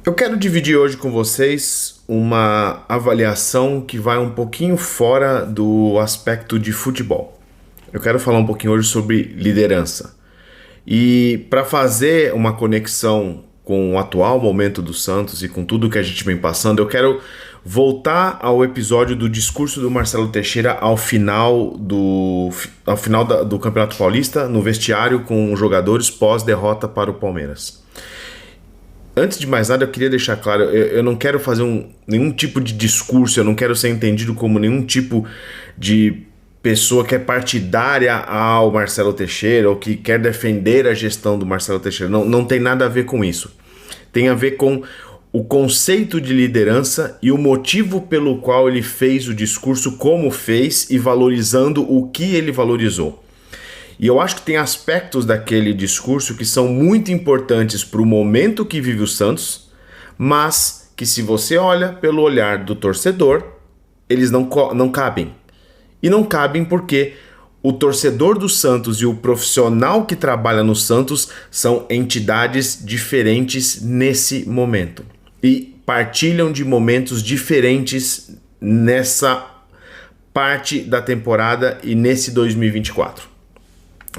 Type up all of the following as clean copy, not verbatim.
Eu quero dividir hoje com vocês uma avaliação que vai um pouquinho fora do aspecto de futebol. Eu quero falar um pouquinho hoje sobre liderança. E para fazer uma conexão com o atual momento do Santos e com tudo que a gente vem passando, eu quero voltar ao episódio do discurso do Marcelo Teixeira ao final do Campeonato Paulista, no vestiário com os jogadores pós-derrota para o Palmeiras. Antes de mais nada, eu queria deixar claro, eu não quero fazer nenhum tipo de discurso, eu não quero ser entendido como nenhum tipo de pessoa que é partidária ao Marcelo Teixeira ou que quer defender a gestão do Marcelo Teixeira. Não tem nada a ver com isso. Tem a ver com o conceito de liderança e o motivo pelo qual ele fez o discurso como fez e valorizando o que ele valorizou. E eu acho que tem aspectos daquele discurso que são muito importantes para o momento que vive o Santos, mas que, se você olha pelo olhar do torcedor, eles não cabem. E não cabem porque o torcedor do Santos e o profissional que trabalha no Santos são entidades diferentes nesse momento. E partilham de momentos diferentes nessa parte da temporada e nesse 2024.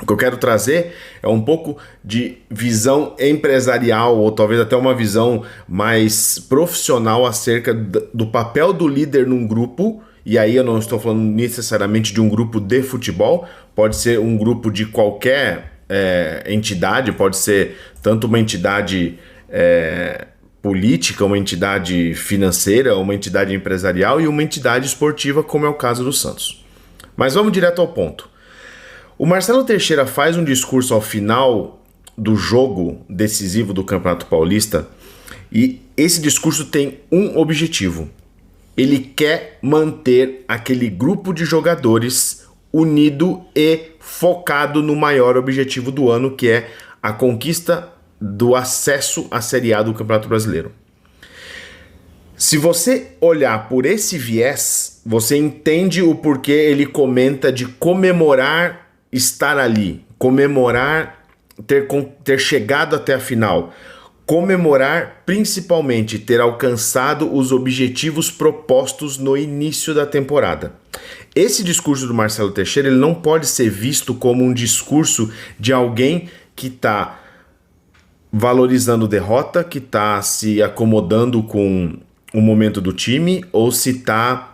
O que eu quero trazer é um pouco de visão empresarial ou talvez até uma visão mais profissional acerca do papel do líder num grupo. E aí eu não estou falando necessariamente de um grupo de futebol, pode ser um grupo de qualquer entidade, pode ser tanto uma entidade política, uma entidade financeira, uma entidade empresarial e uma entidade esportiva, como é o caso do Santos. Mas vamos direto ao ponto. O Marcelo Teixeira faz um discurso ao final do jogo decisivo do Campeonato Paulista e esse discurso tem um objetivo. Ele quer manter aquele grupo de jogadores unido e focado no maior objetivo do ano, que é a conquista do acesso à Série A do Campeonato Brasileiro. Se você olhar por esse viés, você entende o porquê ele comenta de comemorar estar ali, comemorar ter chegado até a final, comemorar principalmente ter alcançado os objetivos propostos no início da temporada. Esse discurso do Marcelo Teixeira ele não pode ser visto como um discurso de alguém que está valorizando derrota, que está se acomodando com o momento do time, ou se está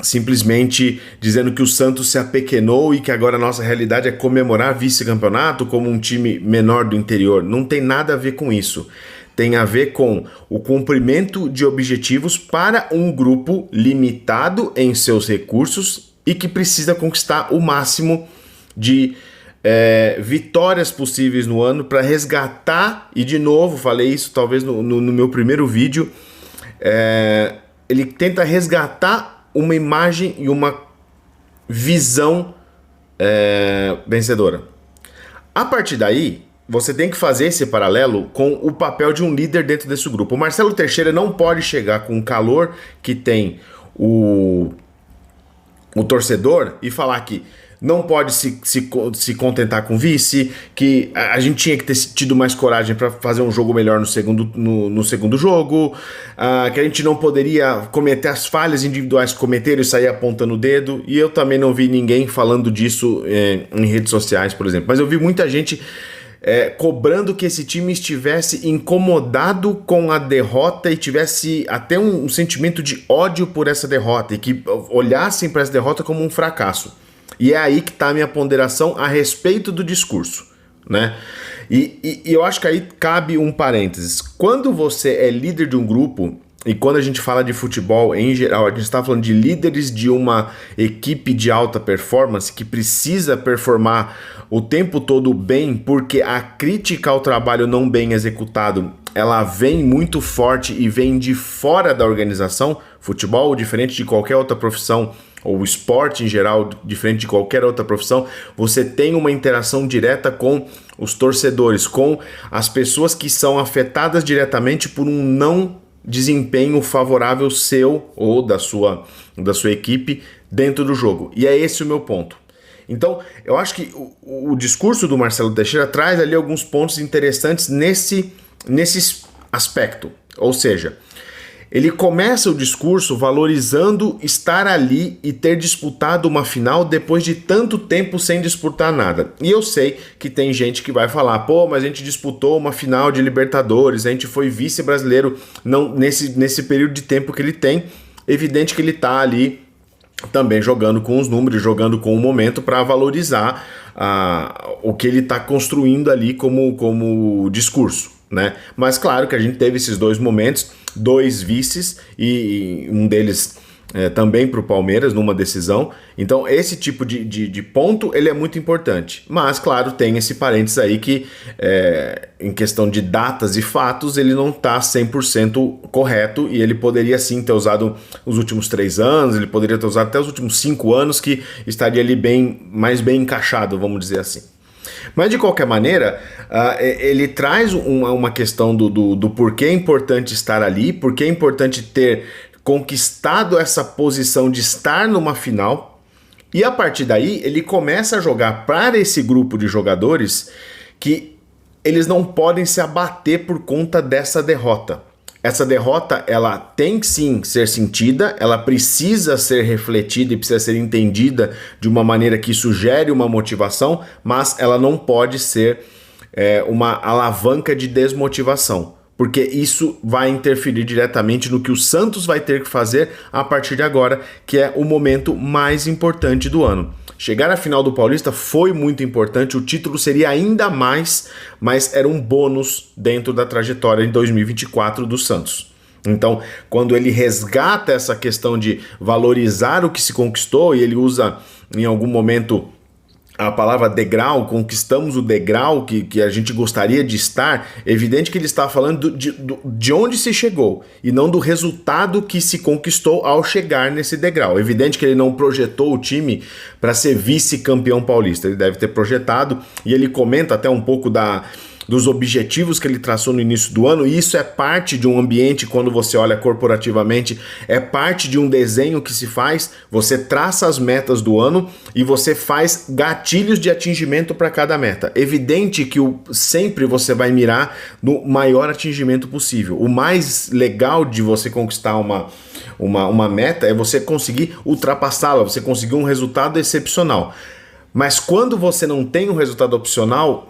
simplesmente dizendo que o Santos se apequenou e que agora a nossa realidade é comemorar vice-campeonato como um time menor do interior. Não tem nada a ver com isso. Tem a ver com o cumprimento de objetivos para um grupo limitado em seus recursos e que precisa conquistar o máximo de vitórias possíveis no ano para resgatar, e de novo, falei isso talvez no meu primeiro vídeo, ele tenta resgatar uma imagem e uma visão vencedora. A partir daí, você tem que fazer esse paralelo com o papel de um líder dentro desse grupo. O Marcelo Teixeira não pode chegar com o calor que tem o torcedor e falar que não pode se contentar com vice, que a gente tinha que ter tido mais coragem para fazer um jogo melhor no segundo jogo, que a gente não poderia cometer as falhas individuais que cometeram e sair apontando o dedo. E eu também não vi ninguém falando disso em redes sociais, por exemplo. Mas eu vi muita gente cobrando que esse time estivesse incomodado com a derrota e tivesse até um sentimento de ódio por essa derrota e que olhassem para essa derrota como um fracasso. E é aí que está a minha ponderação a respeito do discurso, né? E eu acho que aí cabe um parênteses. Quando você é líder de um grupo, e quando a gente fala de futebol em geral, a gente está falando de líderes de uma equipe de alta performance que precisa performar o tempo todo bem, porque a crítica ao trabalho não bem executado, ela vem muito forte e vem de fora da organização. Futebol, diferente de qualquer outra profissão, ou esporte em geral, diferente de qualquer outra profissão, você tem uma interação direta com os torcedores, com as pessoas que são afetadas diretamente por um não desempenho favorável seu ou da sua equipe dentro do jogo. E é esse o meu ponto. Então, eu acho que o discurso do Marcelo Teixeira traz ali alguns pontos interessantes nesse aspecto. Ou seja, ele começa o discurso valorizando estar ali e ter disputado uma final depois de tanto tempo sem disputar nada. E eu sei que tem gente que vai falar, pô, mas a gente disputou uma final de Libertadores, a gente foi vice-brasileiro nesse período de tempo que ele tem. Evidente que ele tá ali também jogando com os números, jogando com o momento para valorizar o que ele está construindo ali como discurso, né? Mas claro que a gente teve esses dois momentos, 2 vices e um deles também para o Palmeiras numa decisão. Então esse tipo de ponto ele é muito importante. Mas claro, tem esse parênteses aí que em questão de datas e fatos ele não está 100% correto e ele poderia sim ter usado os últimos 3 anos, ele poderia ter usado até os últimos 5 anos que estaria ali mais bem encaixado, vamos dizer assim. Mas de qualquer maneira, ele traz uma questão do porquê é importante estar ali, porquê é importante ter conquistado essa posição de estar numa final, e a partir daí ele começa a jogar para esse grupo de jogadores que eles não podem se abater por conta dessa derrota. Essa derrota, ela tem que sim ser sentida, ela precisa ser refletida e precisa ser entendida de uma maneira que isso gere uma motivação, mas ela não pode ser uma alavanca de desmotivação, porque isso vai interferir diretamente no que o Santos vai ter que fazer a partir de agora, que é o momento mais importante do ano. Chegar à final do Paulista foi muito importante, o título seria ainda mais, mas era um bônus dentro da trajetória em 2024 do Santos. Então, quando ele resgata essa questão de valorizar o que se conquistou, e ele usa em algum momento a palavra degrau, conquistamos o degrau que a gente gostaria de estar, é evidente que ele está falando de onde se chegou e não do resultado que se conquistou ao chegar nesse degrau. É evidente que ele não projetou o time para ser vice-campeão paulista, ele deve ter projetado, e ele comenta até um pouco dos objetivos que ele traçou no início do ano, e isso é parte de um ambiente, quando você olha corporativamente, é parte de um desenho que se faz, você traça as metas do ano e você faz gatilhos de atingimento para cada meta. Evidente que sempre você vai mirar no maior atingimento possível. O mais legal de você conquistar uma meta é você conseguir ultrapassá-la, você conseguir um resultado excepcional. Mas quando você não tem um resultado excepcional,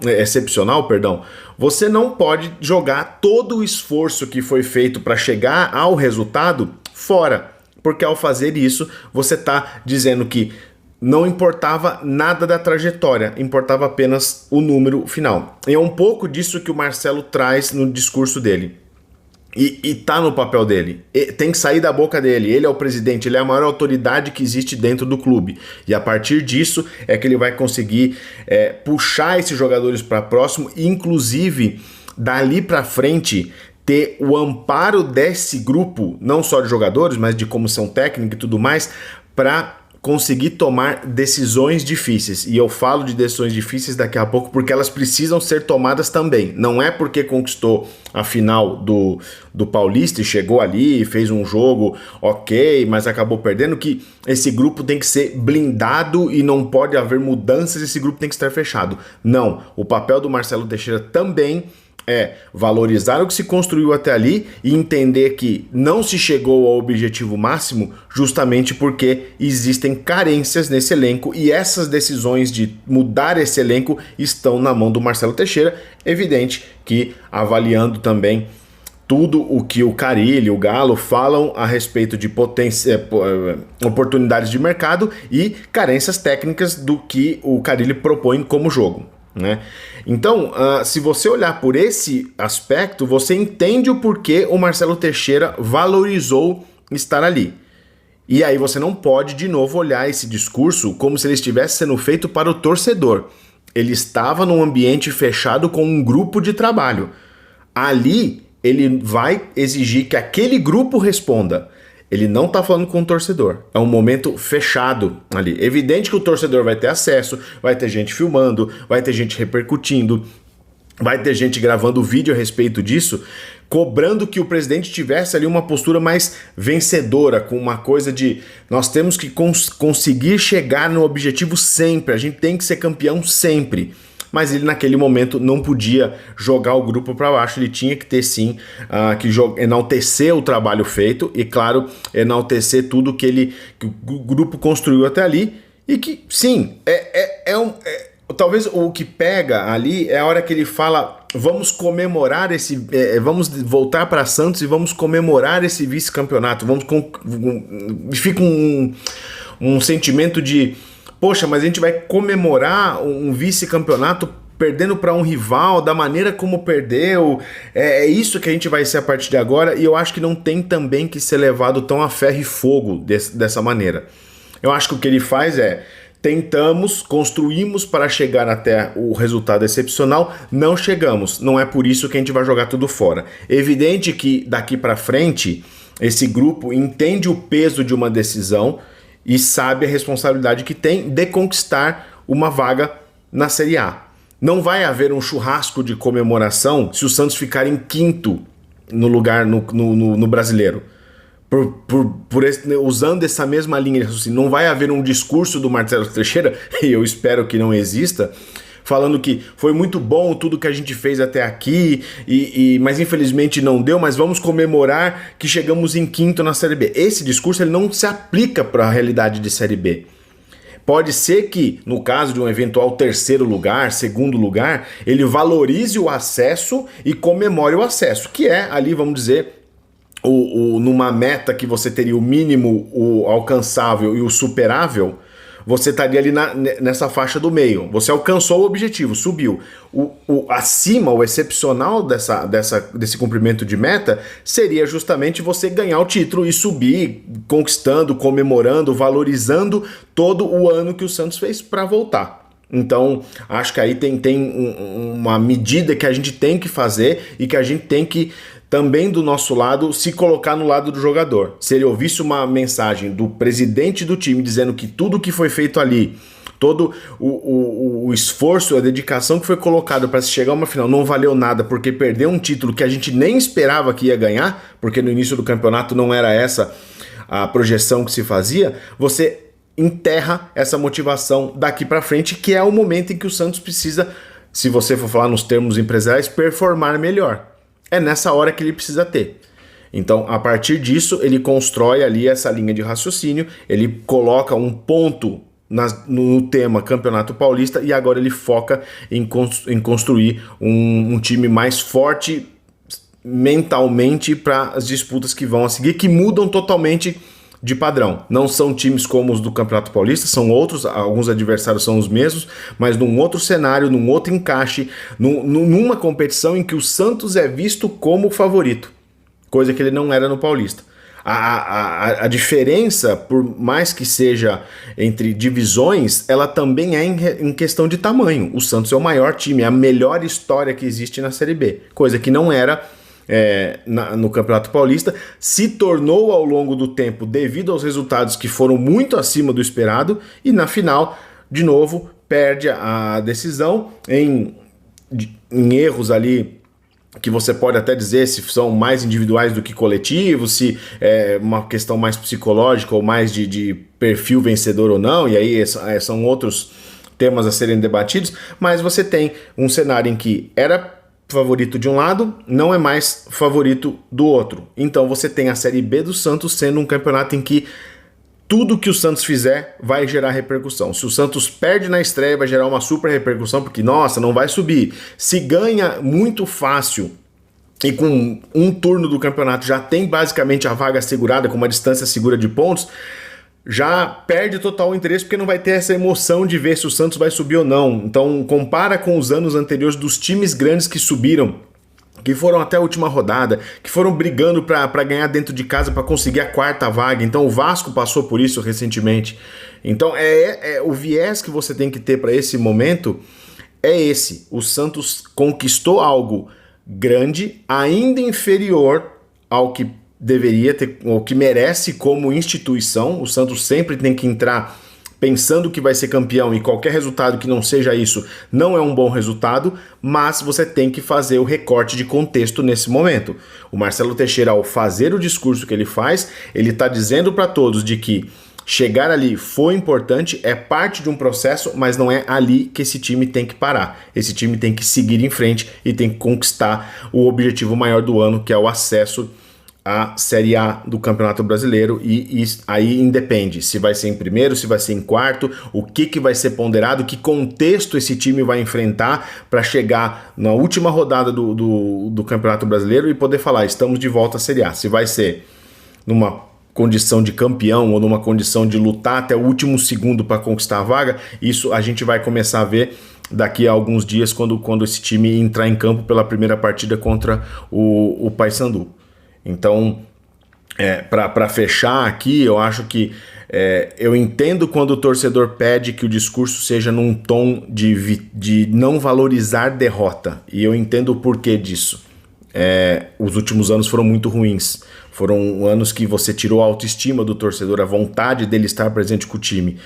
você não pode jogar todo o esforço que foi feito para chegar ao resultado fora. Porque ao fazer isso, você está dizendo que não importava nada da trajetória, importava apenas o número final. E é um pouco disso que o Marcelo traz no discurso dele. E tá no papel dele, tem que sair da boca dele, ele é o presidente, ele é a maior autoridade que existe dentro do clube, e a partir disso é que ele vai conseguir puxar esses jogadores para próximo, e inclusive dali para frente ter o amparo desse grupo, não só de jogadores, mas de comissão técnica e tudo mais, para conseguir tomar decisões difíceis. E eu falo de decisões difíceis daqui a pouco porque elas precisam ser tomadas também. Não é porque conquistou a final do Paulista e chegou ali e fez um jogo ok, mas acabou perdendo, que esse grupo tem que ser blindado e não pode haver mudanças, esse grupo tem que estar fechado. Não, o papel do Marcelo Teixeira também é valorizar o que se construiu até ali e entender que não se chegou ao objetivo máximo justamente porque existem carências nesse elenco, e essas decisões de mudar esse elenco estão na mão do Marcelo Teixeira. Evidente que avaliando também tudo o que o Carille e o Galo falam a respeito de oportunidades de mercado e carências técnicas do que o Carille propõe como jogo, né? Então, se você olhar por esse aspecto, você entende o porquê o Marcelo Teixeira valorizou estar ali. E aí você não pode de novo olhar esse discurso como se ele estivesse sendo feito para o torcedor. Ele estava num ambiente fechado com um grupo de trabalho. Ali ele vai exigir que aquele grupo responda. Ele não está falando com o torcedor. É um momento fechado ali. Evidente que o torcedor vai ter acesso, vai ter gente filmando, vai ter gente repercutindo, vai ter gente gravando vídeo a respeito disso, cobrando que o presidente tivesse ali uma postura mais vencedora, com uma coisa de nós temos que conseguir chegar no objetivo sempre, a gente tem que ser campeão sempre. mas ele naquele momento não podia jogar o grupo para baixo, ele tinha que ter sim, que enaltecer o trabalho feito e, claro, enaltecer tudo que o grupo construiu até ali e que, sim, talvez o que pega ali é a hora que ele fala: vamos comemorar vamos voltar para Santos e vamos comemorar esse vice-campeonato. Fica um sentimento de, poxa, mas a gente vai comemorar um vice-campeonato perdendo para um rival, da maneira como perdeu. É isso que a gente vai ser a partir de agora, e eu acho que não tem também que ser levado tão a ferro e fogo dessa maneira. Eu acho que o que ele faz é: construímos para chegar até o resultado excepcional, não chegamos, não é por isso que a gente vai jogar tudo fora. Evidente que daqui para frente, esse grupo entende o peso de uma decisão e sabe a responsabilidade que tem de conquistar uma vaga na Série A. Não vai haver um churrasco de comemoração se o Santos ficar em quinto no lugar no Brasileiro. Usando essa mesma linha de raciocínio, não vai haver um discurso do Marcelo Teixeira, e eu espero que não exista, falando que foi muito bom tudo que a gente fez até aqui, mas infelizmente não deu, mas vamos comemorar que chegamos em quinto na Série B. Esse discurso ele não se aplica para a realidade de Série B. Pode ser que, no caso de um eventual terceiro lugar, segundo lugar, ele valorize o acesso e comemore o acesso, que é ali, vamos dizer, numa meta que você teria o mínimo, o alcançável e o superável, você estaria ali nessa faixa do meio. Você alcançou o objetivo, subiu. Acima, o excepcional desse cumprimento de meta seria justamente você ganhar o título e subir, conquistando, comemorando, valorizando todo o ano que o Santos fez para voltar. Então, acho que aí tem uma medida que a gente tem que fazer e que a gente tem que também do nosso lado se colocar no lado do jogador. Se ele ouvisse uma mensagem do presidente do time dizendo que tudo que foi feito ali, todo o esforço, a dedicação que foi colocado para se chegar a uma final não valeu nada porque perdeu um título que a gente nem esperava que ia ganhar, porque no início do campeonato não era essa a projeção que se fazia, você enterra essa motivação daqui para frente, que é o momento em que o Santos precisa, se você for falar nos termos empresariais, performar melhor. É nessa hora que ele precisa ter. Então, a partir disso, ele constrói ali essa linha de raciocínio, ele coloca um ponto no tema Campeonato Paulista e agora ele foca em construir um time mais forte mentalmente para as disputas que vão a seguir, que mudam totalmente de padrão. Não são times como os do Campeonato Paulista, são outros, alguns adversários são os mesmos, mas num outro cenário, num outro encaixe, numa competição em que o Santos é visto como favorito, coisa que ele não era no Paulista. A diferença, por mais que seja entre divisões, ela também é em questão de tamanho. O Santos é o maior time, é a melhor história que existe na Série B, coisa que não era no Campeonato Paulista, se tornou ao longo do tempo devido aos resultados que foram muito acima do esperado, e na final, de novo, perde a decisão em erros ali que você pode até dizer se são mais individuais do que coletivos, se é uma questão mais psicológica ou mais de perfil vencedor ou não, e aí são outros temas a serem debatidos, mas você tem um cenário em que era favorito de um lado, não é mais favorito do outro. Então você tem a Série B do Santos sendo um campeonato em que tudo que o Santos fizer vai gerar repercussão. Se o Santos perde na estreia, vai gerar uma super repercussão, porque, nossa, não vai subir. Se ganha muito fácil e com um turno do campeonato já tem basicamente a vaga assegurada, com uma distância segura de pontos, já perde total o interesse, porque não vai ter essa emoção de ver se o Santos vai subir ou não. Então compara com os anos anteriores dos times grandes que subiram, que foram até a última rodada, que foram brigando para ganhar dentro de casa, para conseguir a quarta vaga. Então o Vasco passou por isso recentemente. Então o viés que você tem que ter para esse momento é esse. O Santos conquistou algo grande, ainda inferior ao que deveria ter, o que merece como instituição. O Santos sempre tem que entrar pensando que vai ser campeão, e qualquer resultado que não seja isso não é um bom resultado, mas você tem que fazer o recorte de contexto nesse momento. O Marcelo Teixeira, ao fazer o discurso que ele faz, ele está dizendo para todos de que chegar ali foi importante, é parte de um processo, mas não é ali que esse time tem que parar. Esse time tem que seguir em frente e tem que conquistar o objetivo maior do ano, que é o acesso à Série A do Campeonato Brasileiro, e aí independe se vai ser em primeiro, se vai ser em quarto, o que vai ser ponderado, que contexto esse time vai enfrentar para chegar na última rodada do Campeonato Brasileiro e poder falar, estamos de volta à Série A. Se vai ser numa condição de campeão ou numa condição de lutar até o último segundo para conquistar a vaga, isso a gente vai começar a ver daqui a alguns dias quando esse time entrar em campo pela primeira partida contra o Paysandu. Então, para fechar aqui, eu acho que eu entendo quando o torcedor pede que o discurso seja num tom de não valorizar derrota, e eu entendo o porquê disso. Os últimos anos foram muito ruins, foram anos que você tirou a autoestima do torcedor, a vontade dele estar presente com o time.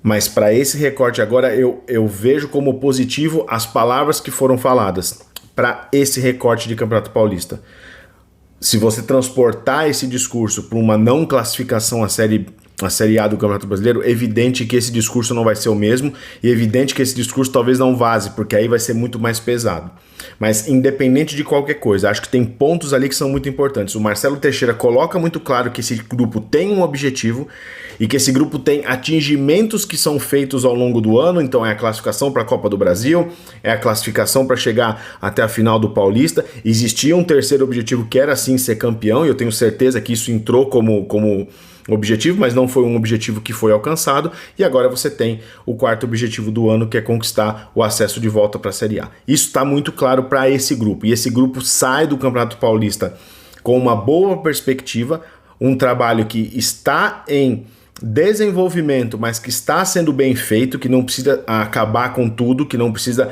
Mas para esse recorte agora, eu vejo como positivo as palavras que foram faladas para esse recorte de Campeonato Paulista. Se você transportar esse discurso para uma não classificação à Série A do Campeonato Brasileiro, é evidente que esse discurso não vai ser o mesmo, e é evidente que esse discurso talvez não vaze, porque aí vai ser muito mais pesado. Mas independente de qualquer coisa, acho que tem pontos ali que são muito importantes. O Marcelo Teixeira coloca muito claro que esse grupo tem um objetivo e que esse grupo tem atingimentos que são feitos ao longo do ano. Então é a classificação para a Copa do Brasil, é a classificação para chegar até a final do Paulista. Existia um terceiro objetivo que era sim ser campeão, e eu tenho certeza que isso entrou como objetivo, mas não foi um objetivo que foi alcançado, e agora você tem o quarto objetivo do ano, que é conquistar o acesso de volta para a Série A. Isso está muito claro para esse grupo, e esse grupo sai do Campeonato Paulista com uma boa perspectiva, um trabalho que está em desenvolvimento, mas que está sendo bem feito, que não precisa acabar com tudo, que não precisa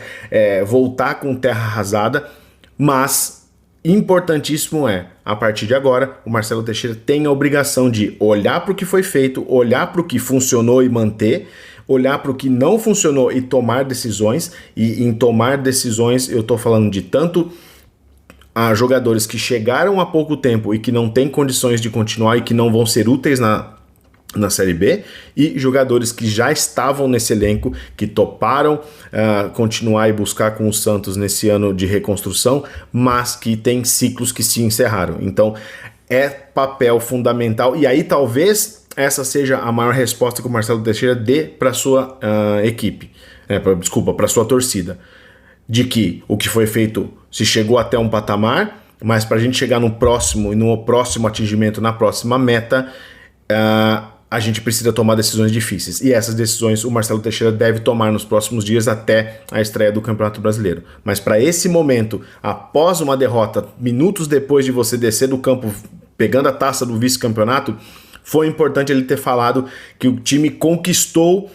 voltar com terra arrasada, mas importantíssimo a partir de agora, o Marcelo Teixeira tem a obrigação de olhar para o que foi feito, olhar para o que funcionou e manter, olhar para o que não funcionou e tomar decisões. E em tomar decisões eu estou falando de tanto a jogadores que chegaram há pouco tempo e que não têm condições de continuar e que não vão ser úteis na Série B, e jogadores que já estavam nesse elenco, que toparam continuar e buscar com o Santos nesse ano de reconstrução, mas que tem ciclos que se encerraram. Então é papel fundamental, e aí talvez essa seja a maior resposta que o Marcelo Teixeira dê para sua equipe, para sua torcida, de que o que foi feito se chegou até um patamar, mas para a gente chegar no próximo atingimento, na próxima meta, a gente precisa tomar decisões difíceis, e essas decisões o Marcelo Teixeira deve tomar nos próximos dias até a estreia do Campeonato Brasileiro. Mas para esse momento, após uma derrota, minutos depois de você descer do campo pegando a taça do vice-campeonato, foi importante ele ter falado que o time conquistou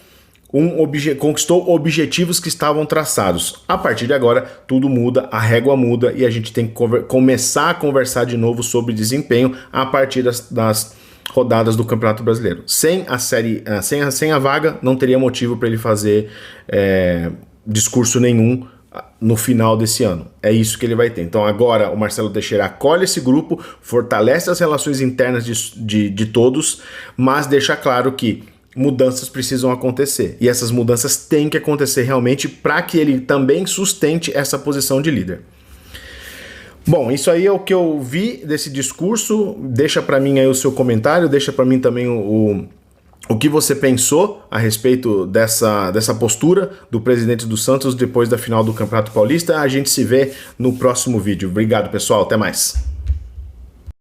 objetivos que estavam traçados. A partir de agora, tudo muda, a régua muda, e a gente tem que começar a conversar de novo sobre desempenho a partir das rodadas do Campeonato Brasileiro. Sem a vaga, não teria motivo para ele fazer discurso nenhum no final desse ano. É isso que ele vai ter. Então agora o Marcelo Teixeira acolhe esse grupo, fortalece as relações internas de todos, mas deixa claro que mudanças precisam acontecer. E essas mudanças têm que acontecer realmente para que ele também sustente essa posição de líder. Bom, isso aí é o que eu vi desse discurso. Deixa para mim aí o seu comentário, deixa para mim também o que você pensou a respeito dessa postura do presidente do Santos depois da final do Campeonato Paulista. A gente se vê no próximo vídeo. Obrigado, pessoal. Até mais.